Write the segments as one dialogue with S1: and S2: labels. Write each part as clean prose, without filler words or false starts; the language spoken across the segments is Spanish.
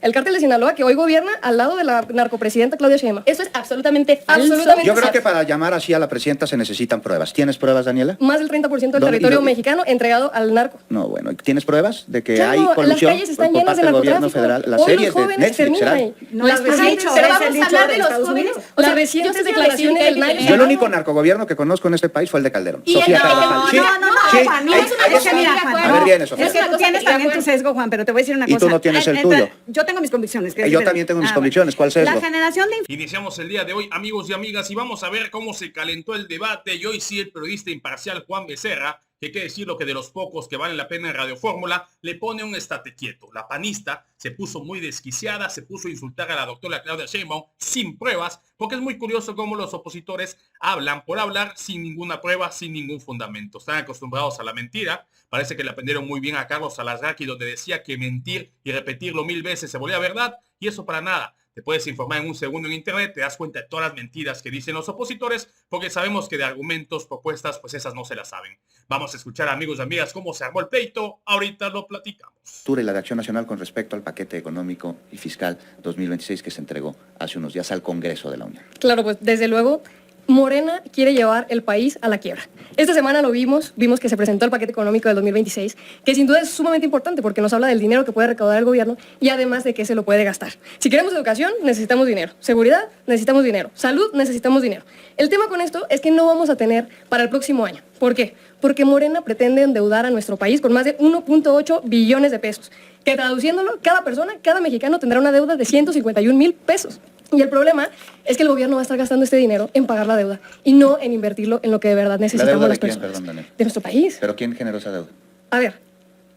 S1: El cártel de Sinaloa, que hoy gobierna al lado de la narcopresidenta Claudia Sheinbaum.
S2: Eso es absolutamente falso.
S3: Yo creo que para llamar así a la presidenta se necesitan pruebas. ¿Tienes pruebas, Daniela?
S1: Más del 30% del territorio mexicano entregado al narco.
S3: No, bueno. ¿Tienes pruebas de que
S1: Claro,
S3: hay colusión
S1: las calles están
S3: por
S1: llenas
S3: parte
S1: de
S3: del gobierno
S1: narcotráfico.
S3: federal? Las
S1: Hoy
S3: series
S1: los
S3: de
S1: jóvenes
S3: Netflix,
S1: terminan
S3: ¿será?
S1: ahí.
S2: No
S1: Las
S2: es que
S1: recientes
S2: dicho,
S1: pero
S2: es
S1: vamos
S2: el
S1: a
S2: dicho
S1: hablar
S2: de
S1: de los
S2: Estados
S1: jóvenes.
S2: Unidos.
S1: O sea,
S2: Las
S1: recientes
S2: recientes
S1: declaraciones del Nayo.
S3: Yo el único narcogobierno que conozco en este país fue el de Calderón. Sofía Carvajal. Sí, sí.
S2: Juan, no, es una cosa, mira, Juan.
S3: A ver, viene, Sofía.
S2: Es que tú tienes también tu sesgo, Juan, pero te voy a decir una
S3: Y
S2: cosa.
S3: tú no tienes el tuyo.
S2: Yo tengo mis convicciones.
S3: Yo también tengo mis convicciones. ¿Cuál sesgo?
S2: La generación de...
S4: Iniciamos el día de hoy, amigos y amigas, y vamos a ver cómo se calentó el debate. Y hoy sí, el periodista imparcial Juan Becerra, que hay que decir lo que de los pocos que valen la pena en Radio Fórmula, le pone un estate quieto. La panista se puso muy desquiciada, se puso a insultar a la doctora Claudia Sheinbaum sin pruebas, porque es muy curioso cómo los opositores hablan por hablar sin ninguna prueba, sin ningún fundamento. Están acostumbrados a la mentira. Parece que le aprendieron muy bien a Carlos Alarraqui, donde decía que mentir y repetirlo 1000 veces se volvía verdad, y eso para nada. Te puedes informar en un segundo en internet, te das cuenta de todas las mentiras que dicen los opositores, porque sabemos que de argumentos, propuestas, pues esas no se las saben. Vamos a escuchar, amigos y amigas, cómo se armó el pleito. Ahorita lo platicamos.
S3: Y la de Acción Nacional con respecto al paquete económico y fiscal 2026 que se entregó hace unos días al Congreso de la Unión.
S1: Claro, pues desde luego Morena quiere llevar el país a la quiebra. Esta semana lo vimos que se presentó el paquete económico del 2026, que sin duda es sumamente importante porque nos habla del dinero que puede recaudar el gobierno y además de que se lo puede gastar. Si queremos educación, necesitamos dinero. Seguridad, necesitamos dinero. Salud, necesitamos dinero. El tema con esto es que no vamos a tener para el próximo año. ¿Por qué? Porque Morena pretende endeudar a nuestro país con más de 1.8 billones de pesos, que traduciéndolo, cada persona, cada mexicano tendrá una deuda de 151,000 pesos. Y el problema es que el gobierno va a estar gastando este dinero en pagar la deuda y no en invertirlo en lo que de verdad necesitamos las personas.
S3: Perdón, Daniel.
S1: De nuestro país.
S3: ¿Pero quién generó esa deuda?
S1: A ver,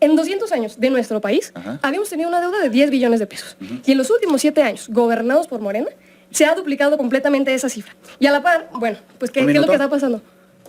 S1: en 200 años de nuestro país habíamos tenido una deuda de 10 billones de pesos. Y en los últimos 7 años, gobernados por Morena, se ha duplicado completamente esa cifra. Y a la par, bueno, pues ¿qué es lo que está pasando?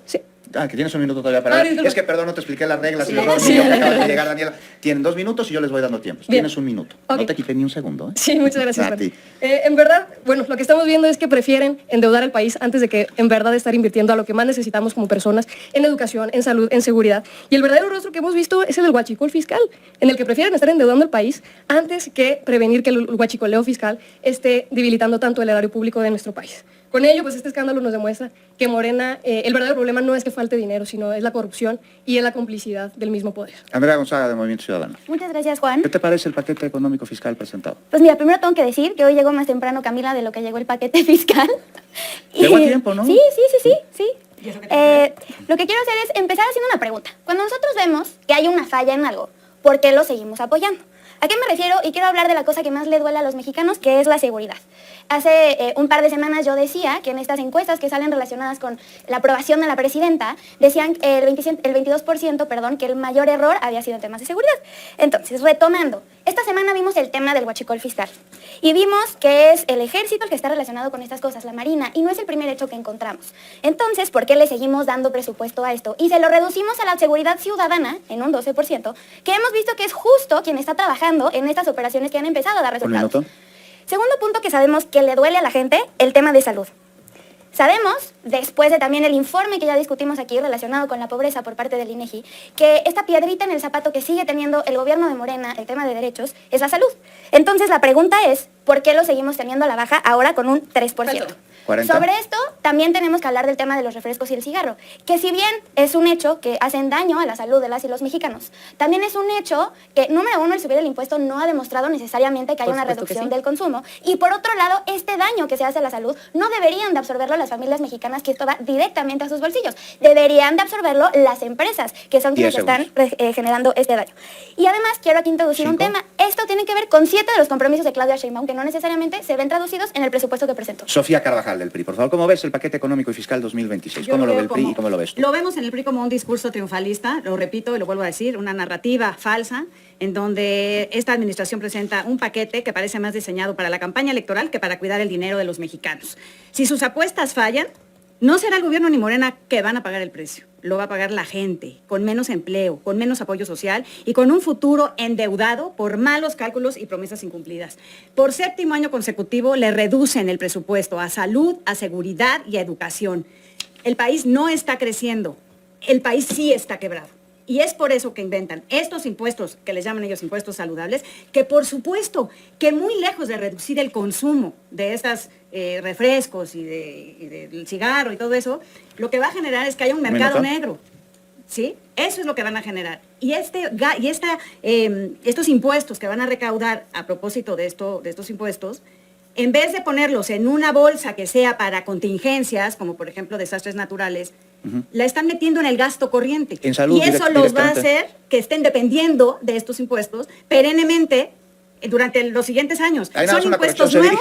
S1: Sí.
S3: Ah, que tienes un minuto todavía para ver. Es que, perdón, no te expliqué las reglas. Y los 2 minutos que acabas de llegar, Daniela. Tienen 2 minutos y yo les voy dando tiempo.
S1: Bien.
S3: Tienes un minuto.
S1: Okay.
S3: No te quité ni un segundo, ¿eh?
S1: Sí, muchas gracias.
S3: A ti.
S1: En verdad, bueno, lo que estamos viendo es que prefieren endeudar al país antes de que en verdad estar invirtiendo a lo que más necesitamos como personas, en educación, en salud, en seguridad. Y el verdadero rostro que hemos visto es el del huachicol fiscal, en el que prefieren estar endeudando al país antes que prevenir que el huachicoleo fiscal esté debilitando tanto el erario público de nuestro país. Con ello, pues este escándalo nos demuestra que Morena, el verdadero problema no es que falte dinero, sino es la corrupción y es la complicidad del mismo poder.
S3: Andrea Gonzaga, de Movimiento Ciudadano.
S5: Muchas gracias, Juan.
S3: ¿Qué te parece el paquete económico fiscal presentado?
S5: Pues mira, primero tengo que decir que hoy llegó más temprano Camila de lo que llegó el paquete fiscal.
S3: Llegó a tiempo, ¿no?
S5: Sí. Lo que quiero hacer es empezar haciendo una pregunta. Cuando nosotros vemos que hay una falla en algo, ¿por qué lo seguimos apoyando? ¿A qué me refiero? Y quiero hablar de la cosa que más le duele a los mexicanos, que es la seguridad. Hace un par de semanas yo decía que en estas encuestas que salen relacionadas con la aprobación de la presidenta, decían el 22%, que el mayor error había sido en temas de seguridad. Entonces, retomando, esta semana vimos el tema del huachicol fiscal y vimos que es el ejército el que está relacionado con estas cosas, la marina, y no es el primer hecho que encontramos. Entonces, ¿por qué le seguimos dando presupuesto a esto? Y se lo reducimos a la seguridad ciudadana en un 12%, que hemos visto que es justo quien está trabajando en estas operaciones que han empezado a dar resultados.
S3: ¿Un minuto?
S5: Segundo punto que sabemos que le duele a la gente, el tema de salud. Sabemos, después de también el informe que ya discutimos aquí relacionado con la pobreza por parte del INEGI, que esta piedrita en el zapato que sigue teniendo el gobierno de Morena, el tema de derechos, es la salud. Entonces la pregunta es, ¿por qué lo seguimos teniendo a la baja ahora con un 3%?
S3: 40.
S5: Sobre esto, también tenemos que hablar del tema de los refrescos y el cigarro, que si bien es un hecho que hacen daño a la salud de las y los mexicanos, también es un hecho que, número uno, el subir el impuesto no ha demostrado necesariamente que haya una reducción del consumo, y por otro lado, este daño que se hace a la salud no deberían de absorberlo las familias mexicanas, que esto va directamente a sus bolsillos, deberían de absorberlo las empresas, que son quienes están generando este daño. Y además, quiero aquí introducir un tema, esto tiene que ver con 7 de los compromisos de Claudia Sheinbaum, que no necesariamente se ven traducidos en el presupuesto que presentó.
S3: Sofía Carvajal, del PRI, por favor, ¿cómo ves el paquete económico y fiscal 2026? ¿Cómo lo ve el PRI y cómo lo ves tú?
S2: Lo vemos en el PRI como un discurso triunfalista, lo repito y lo vuelvo a decir, una narrativa falsa, en donde esta administración presenta un paquete que parece más diseñado para la campaña electoral que para cuidar el dinero de los mexicanos. Si sus apuestas fallan, no será el gobierno ni Morena que van a pagar el precio. Lo va a pagar la gente, con menos empleo, con menos apoyo social y con un futuro endeudado por malos cálculos y promesas incumplidas. Por 7º año consecutivo le reducen el presupuesto a salud, a seguridad y a educación. El país no está creciendo, el país sí está quebrado. Y es por eso que inventan estos impuestos, que les llaman ellos impuestos saludables, que por supuesto que muy lejos de reducir el consumo de estos refrescos y del cigarro y todo eso, lo que va a generar es que haya un mercado negro. ¿Sí? Eso es lo que van a generar. Y estos impuestos que van a recaudar a propósito de estos impuestos, en vez de ponerlos en una bolsa que sea para contingencias, como por ejemplo desastres naturales, la están metiendo en el gasto corriente.
S3: En salud,
S2: y eso los va a hacer que estén dependiendo de estos impuestos perennemente durante los siguientes años.
S3: Son impuestos nuevos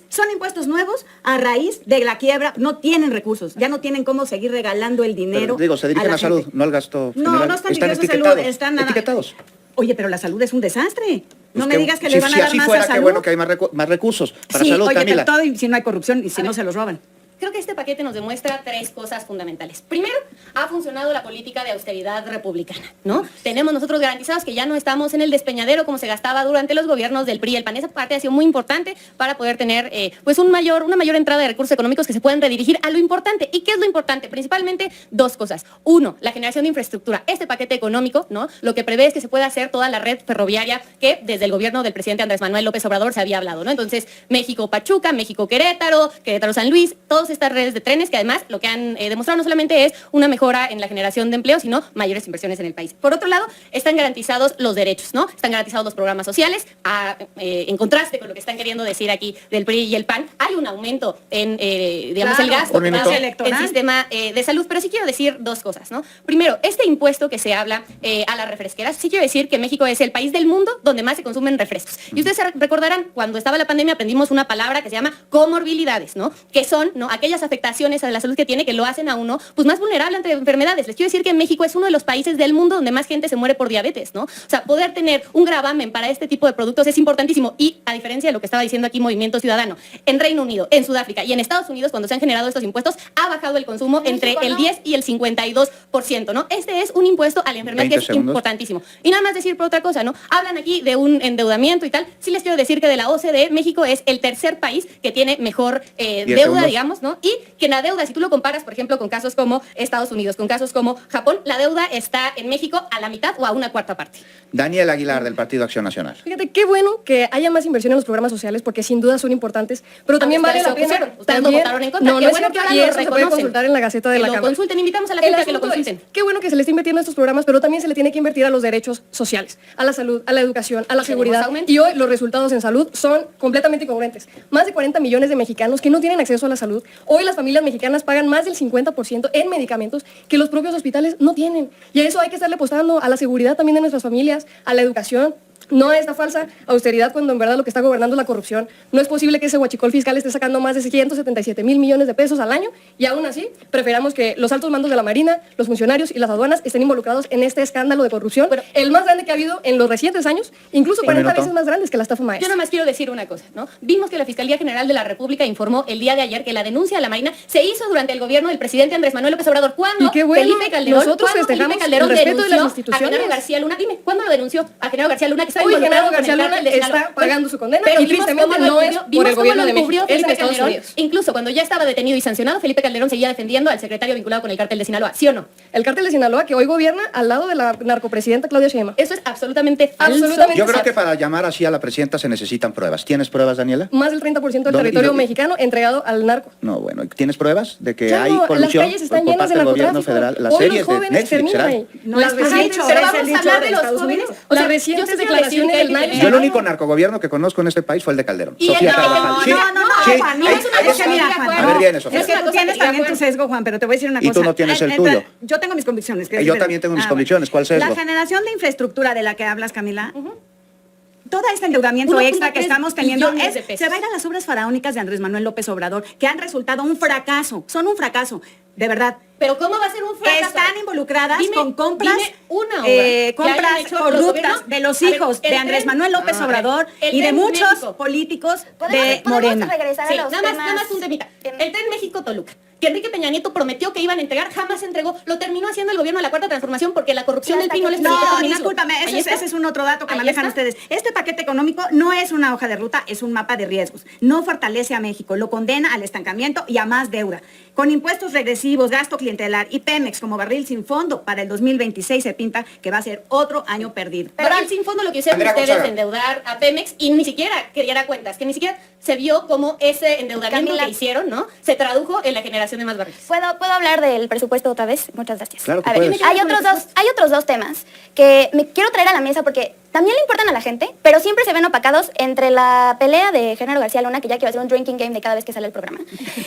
S2: son impuestos nuevos a raíz de la quiebra. No tienen recursos, ya no tienen cómo seguir regalando el dinero.
S3: Pero, digo, se dirigen a salud, no al gasto general.
S2: No están dirigidos a salud, están
S3: etiquetados.
S2: Oye, pero la salud es un desastre. No
S3: Pues
S2: me digas que le van a dar
S3: así
S2: más
S3: fuera,
S2: a salud.
S3: qué bueno que hay más recursos para salud,
S2: oye,
S3: Camila.
S2: pero todo y si no hay corrupción y si no se los roban.
S6: Creo que este paquete nos demuestra tres cosas fundamentales. Primero, ha funcionado la política de austeridad republicana, ¿no? Tenemos nosotros garantizados que ya no estamos en el despeñadero como se gastaba durante los gobiernos del PRI y el PAN. Esa parte ha sido muy importante para poder tener pues una mayor entrada de recursos económicos que se pueden redirigir a lo importante. ¿Y qué es lo importante? Principalmente dos cosas. Uno, la generación de infraestructura. Este paquete económico, ¿no? Lo que prevé es que se pueda hacer toda la red ferroviaria que desde el gobierno del presidente Andrés Manuel López Obrador se había hablado, ¿no? Entonces, México-Pachuca, México-Querétaro, Querétaro-San Luis, todas estas redes de trenes que además lo que han demostrado no solamente es una mejora en la generación de empleo, sino mayores inversiones en el país. Por otro lado, están garantizados los derechos, ¿no? Están garantizados los programas sociales, en contraste con lo que están queriendo decir aquí del PRI y el PAN. Hay un aumento en, digamos, el gasto el sistema de salud, pero sí quiero decir dos cosas, ¿no? Primero, este impuesto que se habla a las refresqueras, sí quiero decir que México es el país del mundo donde más se consumen refrescos. Y ustedes se recordarán, cuando estaba la pandemia aprendimos una palabra que se llama comorbilidades, ¿no? Que son, ¿no?, aquellas afectaciones a la salud que tiene que lo hacen a uno pues más vulnerable ante enfermedades. Les quiero decir que México es uno de los países del mundo donde más gente se muere por diabetes, ¿no? O sea, poder tener un gravamen para este tipo de productos es importantísimo. Y a diferencia de lo que estaba diciendo aquí Movimiento Ciudadano, en Reino Unido, en Sudáfrica y en Estados Unidos, cuando se han generado estos impuestos, ha bajado el consumo entre el 10 y el 52%, ¿no? Este es un impuesto a la enfermedad que es importantísimo. Y nada más decir por otra cosa, ¿no? Hablan aquí de un endeudamiento y tal. Sí les quiero decir que de la OCDE, México es el tercer país que tiene mejor deuda, digamos, ¿no? Y que en la deuda, si tú lo comparas, por ejemplo, con casos como Estados Unidos, con casos como Japón, la deuda está en México a la mitad o a una cuarta parte.
S3: Daniel Aguilar, del Partido Acción Nacional.
S1: Fíjate, qué bueno que haya más inversión en los programas sociales, porque sin duda son importantes, pero también vale la pena.
S6: Ustedes no votaron en contra.
S1: No,
S6: Qué
S1: es
S6: bueno
S1: cierto,
S6: que ahora
S1: y
S6: lo
S1: eso se puede
S6: reconocen.
S1: consultar en la Gaceta de la Cámara.
S6: Lo consulten, invitamos a la gente a que lo consulten.
S1: Qué bueno que se le está invirtiendo a estos programas, pero también se le tiene que invertir a los derechos sociales, a la salud, a la educación, a la seguridad. Y hoy los resultados en salud son completamente incongruentes. Más de 40 millones de mexicanos que no tienen acceso a la salud. Hoy las familias mexicanas pagan más del 50% en medicamentos que los propios hospitales no tienen. Y a eso hay que estarle apostando, a la seguridad también de nuestras familias, a la educación. No a esta falsa austeridad cuando en verdad lo que está gobernando es la corrupción. No es posible que ese huachicol fiscal esté sacando más de 177,000 millones de pesos al año y aún así preferamos que los altos mandos de la Marina, los funcionarios y las aduanas estén involucrados en este escándalo de corrupción, el más grande que ha habido en los recientes años, incluso 40 veces más grandes que la estafa maestra.
S6: Yo nada más quiero decir una cosa, ¿no? Vimos que la Fiscalía General de la República informó el día de ayer que la denuncia a la Marina se hizo durante el gobierno del presidente Andrés Manuel López Obrador. ¿Cuándo?
S1: Y qué bueno,
S6: Felipe Calderón,
S1: nosotros festejamos el respeto de las instituciones.
S6: A Genaro García Luna. Dime, ¿cuándo lo denunció a Genaro García Luna? Que está
S1: Hoy
S6: involucrado
S1: Genaro García Luna está pagando su condena,
S6: pero
S1: y tristemente no es por el gobierno de México, es de Estados Unidos.
S6: Incluso cuando ya estaba detenido y sancionado, Felipe Calderón seguía defendiendo al secretario vinculado con el cártel de Sinaloa, ¿sí o no?
S1: El cártel de Sinaloa que hoy gobierna al lado de la narcopresidenta Claudia Sheinbaum.
S6: Eso es absolutamente falso.
S3: Yo creo que para llamar así a la presidenta se necesitan pruebas. ¿Tienes pruebas, Daniela?
S1: Más del 30% del territorio mexicano entregado al narco.
S3: No, bueno, ¿tienes pruebas de que
S1: Ya
S3: hay
S1: no,
S3: corrupción
S1: las calles están
S3: por
S1: llenas
S3: parte
S1: de
S3: del gobierno
S1: narcotráfico.
S3: federal? Las
S1: Hoy
S3: series
S1: los
S3: de
S1: jóvenes
S3: Netflix,
S1: terminan
S3: ¿será?
S1: ahí.
S2: No
S1: Las
S2: está
S1: recientes,
S2: dicho,
S6: pero
S2: es
S6: vamos
S2: el
S6: a
S2: dicho
S6: hablar
S2: de
S6: de los
S2: Estados
S6: jóvenes.
S2: Unidos.
S6: O sea,
S1: las recientes
S6: yo sí quiero
S1: declaraciones
S6: decir
S1: del
S6: que hay
S1: Nike.
S3: Yo el único narcogobierno que conozco en este país fue el de Calderón.
S6: Y
S3: Sofía
S6: el de
S3: Carvajal.
S6: Calderón.
S3: Sí,
S2: No, Juan, no
S3: ahí-
S2: es una
S3: ahí
S2: cosa,
S3: está.
S2: mira, Juan.
S3: A ver, viene, Sofía.
S2: Es que tú tienes también tu sesgo, Juan, pero te voy a decir una
S3: Y
S2: cosa.
S3: tú no tienes el tuyo.
S2: Yo tengo mis convicciones.
S3: Yo también tengo mis convicciones. ¿Cuál sesgo?
S2: La generación de infraestructura de la que hablas, Camila, todo este endeudamiento
S6: 1.3
S2: extra que estamos teniendo
S6: billones de pesos.
S2: se va a ir a las obras faraónicas de Andrés Manuel López Obrador, que han resultado un fracaso. Son un fracaso, de verdad.
S6: Pero ¿cómo va a ser un fracaso?
S2: Están involucradas con compras,
S6: dime una obra que
S2: compras
S6: hayan hecho los
S2: corruptas
S6: gobiernos.
S2: de los
S6: A ver,
S2: hijos de
S6: el
S2: Andrés
S6: tren-
S2: Manuel López Obrador
S6: el
S2: y de
S6: tren
S2: muchos
S6: México.
S2: políticos de
S5: ¿Podemos
S2: Morena.
S5: regresar
S6: Sí,
S5: a los
S6: nada
S5: temas?
S6: más un temita. El tren México-Toluca, que Enrique Peña Nieto prometió que iban a entregar, jamás se entregó. Lo terminó haciendo el gobierno de la Cuarta Transformación porque la corrupción
S5: Y
S6: del
S5: hasta
S6: PRI no
S5: que-
S6: les permitió
S2: No,
S6: terminarlo.
S2: discúlpame,
S6: Ahí está.
S2: ese es un otro dato que
S6: Ahí
S2: manejan
S6: está.
S2: ustedes. Este paquete económico no es una hoja de ruta, es un mapa de riesgos. No fortalece a México, lo condena al estancamiento y a más deuda. Con impuestos regresivos pasivos, gasto clientelar y Pemex como barril sin fondo para el 2026 se pinta que va a ser otro año perdido.
S6: Pero sin fondo lo que hicieron
S7: Andrea
S6: ustedes
S7: Gonzaga.
S6: endeudar a Pemex y ni siquiera quería cuentas, que ni siquiera se vio cómo ese endeudamiento
S5: Camila.
S6: que hicieron, ¿no? Se tradujo en la generación de más barriles.
S5: ¿Puedo hablar del presupuesto otra vez? Muchas gracias.
S3: Claro que
S5: A ver,
S3: puedes.
S5: hay otros dos temas que me quiero traer a la mesa porque también le importan a la gente, pero siempre se ven opacados entre la pelea de Genaro García Luna, que ya quiere hacer un drinking game de cada vez que sale el programa,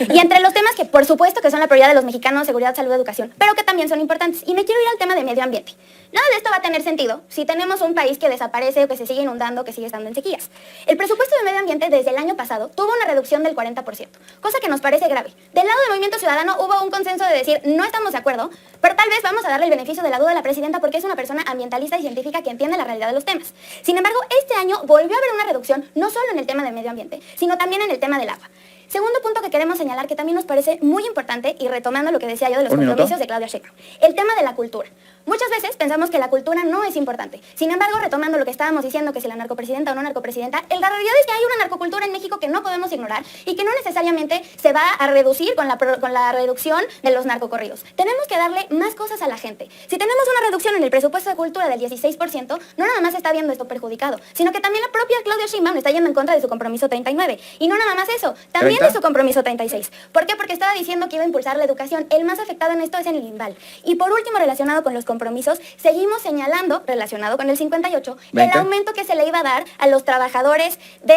S5: y entre los temas que por supuesto que son la prioridad de los mexicanos, seguridad, salud, educación, pero que también son importantes. Y me quiero ir al tema de medio ambiente. Nada de esto va a tener sentido si tenemos un país que desaparece o que se sigue inundando, que sigue estando en sequías. El presupuesto de medio ambiente desde el año pasado tuvo una reducción del 40%, cosa que nos parece grave. Del lado del Movimiento Ciudadano hubo un consenso de decir, no estamos de acuerdo, pero tal vez vamos a darle el beneficio de la duda a la presidenta porque es una persona ambientalista y científica que entiende la realidad de los temas. Sin embargo, este año volvió a haber una reducción, no solo en el tema del medio ambiente, sino también en el tema del agua. Segundo punto que queremos señalar, que también nos parece muy importante, y retomando lo que decía yo de los compromisos de Claudia Sheinbaum, el tema de la cultura. Muchas veces pensamos que la cultura no es importante. Sin embargo, retomando lo que estábamos diciendo, que si la narcopresidenta o no narcopresidenta, la realidad es que hay una narcocultura en México que no podemos ignorar y que no necesariamente se va a reducir con la reducción de los narcocorridos. Tenemos que darle más cosas a la gente. Si tenemos una reducción en el presupuesto de cultura del 16%, no nada más está viendo esto perjudicado, sino que también la propia Claudia Sheinbaum está yendo en contra de su compromiso 39. Y no nada más eso, también de su compromiso 36. ¿Por qué? Porque estaba diciendo que iba a impulsar la educación. El más afectado en esto es en el INVAL. Y por último, relacionado con los compromisos, seguimos señalando, relacionado con el 58, el aumento que se le iba a dar a los trabajadores de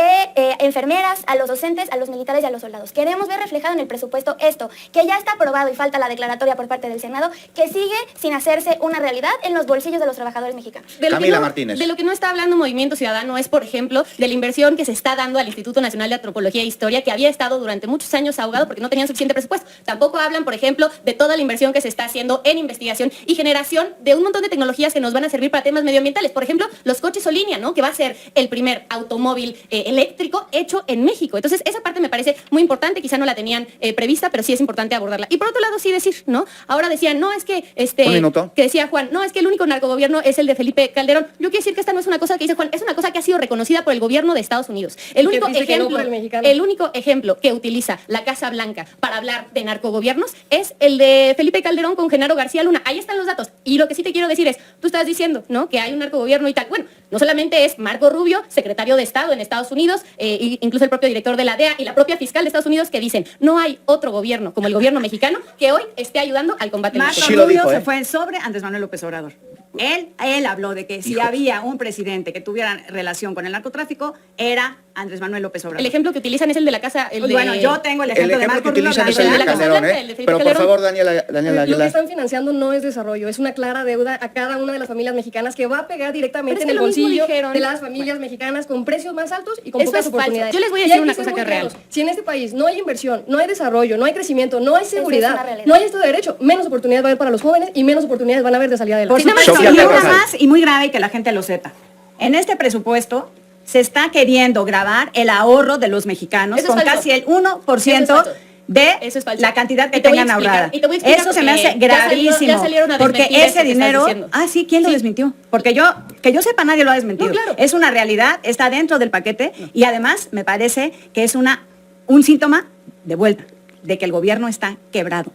S5: enfermeras, a los docentes, a los militares y a los soldados. Queremos ver reflejado en el presupuesto esto, que ya está aprobado y falta la declaratoria por parte del Senado, que sigue sin hacerse una realidad en los bolsillos de los trabajadores mexicanos.
S3: Camila Martínez.
S6: De lo que no está hablando Movimiento Ciudadano es, por ejemplo, de la inversión que se está dando al Instituto Nacional de Antropología e Historia, que había estado durante muchos años ahogado porque no tenían suficiente presupuesto. Tampoco hablan, por ejemplo, de toda la inversión que se está haciendo en investigación y generación de un montón de tecnologías que nos van a servir para temas medioambientales. Por ejemplo, los coches Olinia, ¿no? Que va a ser el primer automóvil eléctrico hecho en México. Entonces, esa parte me parece muy importante. Quizá no la tenían prevista, pero sí es importante abordarla. Y por otro lado, sí decir, ¿no? Ahora decían, no, es que,
S3: Un minuto.
S6: que decía Juan, no, es que el único narcogobierno es el de Felipe Calderón. Yo quiero decir que esta no es una cosa que dice Juan, es una cosa que ha sido reconocida por el gobierno de Estados Unidos. El único
S1: dice que no
S6: ejemplo,
S1: por el mexicano.
S6: el único ejemplo que utiliza la Casa Blanca para hablar de narcogobiernos es el de Felipe Calderón con Genaro García Luna. Ahí están los datos. Y lo que sí te quiero decir es, tú estás diciendo, ¿no? Que hay un narcogobierno y tal. Bueno, no solamente es Marco Rubio, secretario de Estado en Estados Unidos, incluso el propio director de la DEA y la propia fiscal de Estados Unidos que dicen, no hay otro gobierno como el gobierno mexicano que hoy esté ayudando al combate
S2: Marco
S3: Sí lo
S2: Rubio
S3: dijo,
S2: se
S3: ¿eh?
S2: fue sobre Andrés Manuel López Obrador. Él habló de que si había un presidente que tuviera relación con el narcotráfico, era Andrés Manuel López Obrador.
S6: El ejemplo que utilizan es el de la casa, el de...
S2: Bueno, yo tengo el
S3: El
S2: ejemplo de
S3: ejemplo que
S2: Marco Rubio.
S3: utilizan es
S2: hablando
S3: el
S2: de
S3: de
S2: la Casa
S3: Calderón,
S6: Blanca, el de
S3: ¿eh?
S6: Felipe
S3: Pero por
S6: Calderón.
S3: favor, Daniela
S1: Lo que
S3: Aguilar.
S1: están financiando no es desarrollo, es una clara deuda a cada una de las familias mexicanas que va a pegar directamente
S6: Pero es
S1: en
S6: que
S1: el
S6: lo mismo
S1: bolsillo
S6: dijeron.
S1: de las familias mexicanas con precios más altos y con
S6: Eso
S1: pocas
S6: es falso.
S1: oportunidades.
S6: Yo les voy a
S1: Y
S6: decir
S1: hay
S6: una
S1: ser
S6: cosa
S1: muy
S6: que es real.
S1: claros. Si en este país no hay inversión, no hay desarrollo, no hay crecimiento, no hay
S5: es
S1: seguridad,
S5: una realidad.
S1: no hay Estado de Derecho, menos oportunidades va a haber para los jóvenes y menos oportunidades van a haber de salir
S2: Por
S1: adelante.
S2: supuesto,
S3: Sofía
S2: y una
S3: Carvajal.
S2: más y muy grave y que la gente lo sepa. En este presupuesto se está queriendo grabar el ahorro de los mexicanos
S6: Eso es
S2: con
S6: falso.
S2: casi el
S6: Eso es
S2: 1%
S6: falso.
S2: de
S6: Eso es falso.
S2: la cantidad que
S6: Y te voy a
S2: tengan
S6: explicar,
S2: ahorrada.
S6: y te voy a explicar
S2: Eso se me
S6: porque
S2: hace
S6: ya salió-
S2: gravísimo.
S6: ya salieron a
S2: Porque
S6: desmentir esto
S2: ese
S6: que estás
S2: dinero,
S6: diciendo.
S2: sí, ¿quién lo
S6: Sí.
S2: desmintió? Porque que yo sepa, nadie lo ha desmentido.
S6: No, claro.
S2: Es una realidad, está dentro del paquete y además me parece que es un síntoma de vuelta de que el gobierno está quebrado.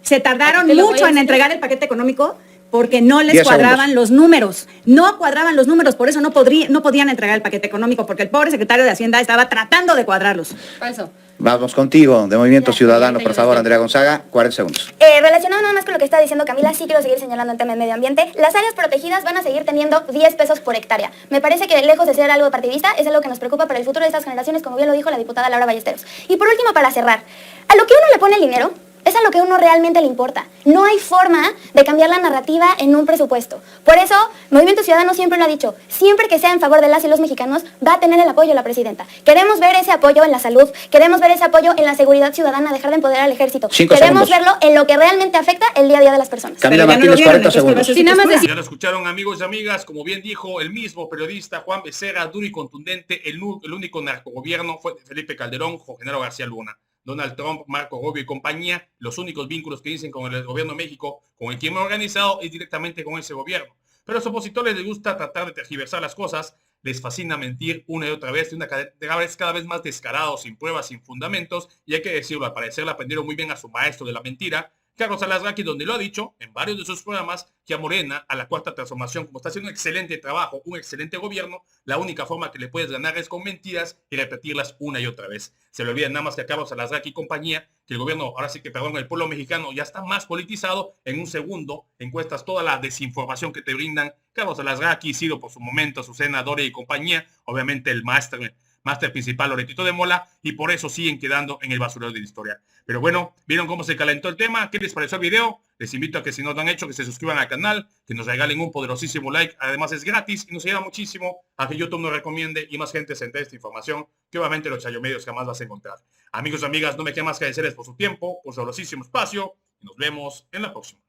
S2: Se tardaron
S6: Te lo voy
S2: mucho
S6: a
S2: en
S6: decir.
S2: entregar el paquete económico porque no les
S3: 10
S2: cuadraban
S3: segundos.
S2: los números. No cuadraban los números, por eso no podían entregar el paquete económico, porque el pobre secretario de Hacienda estaba tratando de cuadrarlos.
S6: Falso.
S3: Vamos contigo, de Movimiento
S5: Ya,
S3: Ciudadano,
S6: ya,
S3: por
S6: ya,
S3: favor,
S6: ya.
S3: Andrea Gonzaga, 40 segundos.
S5: Relacionado nada más con lo que está diciendo Camila, sí quiero seguir señalando el tema del medio ambiente. Las áreas protegidas van a seguir teniendo 10 pesos por hectárea. Me parece que lejos de ser algo partidista, es algo que nos preocupa para el futuro de estas generaciones, como bien lo dijo la diputada Laura Ballesteros. Y por último, para cerrar, a lo que uno le pone el dinero es a lo que a uno realmente le importa. No hay forma de cambiar la narrativa en un presupuesto. Por eso, Movimiento Ciudadano siempre lo ha dicho, siempre que sea en favor de las y los mexicanos, va a tener el apoyo de la presidenta. Queremos ver ese apoyo en la salud, queremos ver ese apoyo en la seguridad ciudadana, dejar de empoderar al ejército.
S3: 5
S5: Queremos
S3: segundos.
S5: verlo en lo que realmente afecta el día a día de las personas.
S3: Camila
S2: Pero ya no lo
S3: Martínez,
S2: vieron,
S3: 40
S2: entonces,
S3: segundos.
S2: ¿cuál va a ser
S6: Sí, nada más
S2: postura?
S6: decir-
S4: Ya lo escucharon, amigos y amigas, como bien dijo el mismo periodista Juan Becerra, duro y contundente, el único narcogobierno fue de Felipe Calderón con Genaro García Luna. Donald Trump, Marco Rubio y compañía, los únicos vínculos que dicen con el gobierno de México, con el crimen organizado, es directamente con ese gobierno. Pero a los opositores les gusta tratar de tergiversar las cosas, les fascina mentir una y otra vez, de una cada vez más descarados, sin pruebas, sin fundamentos, y hay que decirlo, al parecer le aprendieron muy bien a su maestro de la mentira, Carlos Alasraqui, donde lo ha dicho en varios de sus programas, que a Morena, a la Cuarta Transformación, como está haciendo un excelente trabajo, un excelente gobierno, la única forma que le puedes ganar es con mentiras y repetirlas una y otra vez. Se le olvida nada más que a Carlos Alasraqui y compañía, que el gobierno, ahora sí que, perdón, el pueblo mexicano ya está más politizado. En un segundo encuestas toda la desinformación que te brindan Carlos Alasraqui, Ciro por su momento, Azucena, Doria y compañía, obviamente el máster principal Loretito de Mola, y por eso siguen quedando en el basurero de la historia. Pero bueno, ¿vieron cómo se calentó el tema? ¿Qué les pareció el video? Les invito a que si no lo han hecho, que se suscriban al canal, que nos regalen un poderosísimo like, además es gratis y nos ayuda muchísimo a que YouTube nos recomiende y más gente se entere esta información que obviamente los chayomedios jamás vas a encontrar. Amigos y amigas, no me queda más que agradecerles por su tiempo, por su dolorosísimo espacio y nos vemos en la próxima.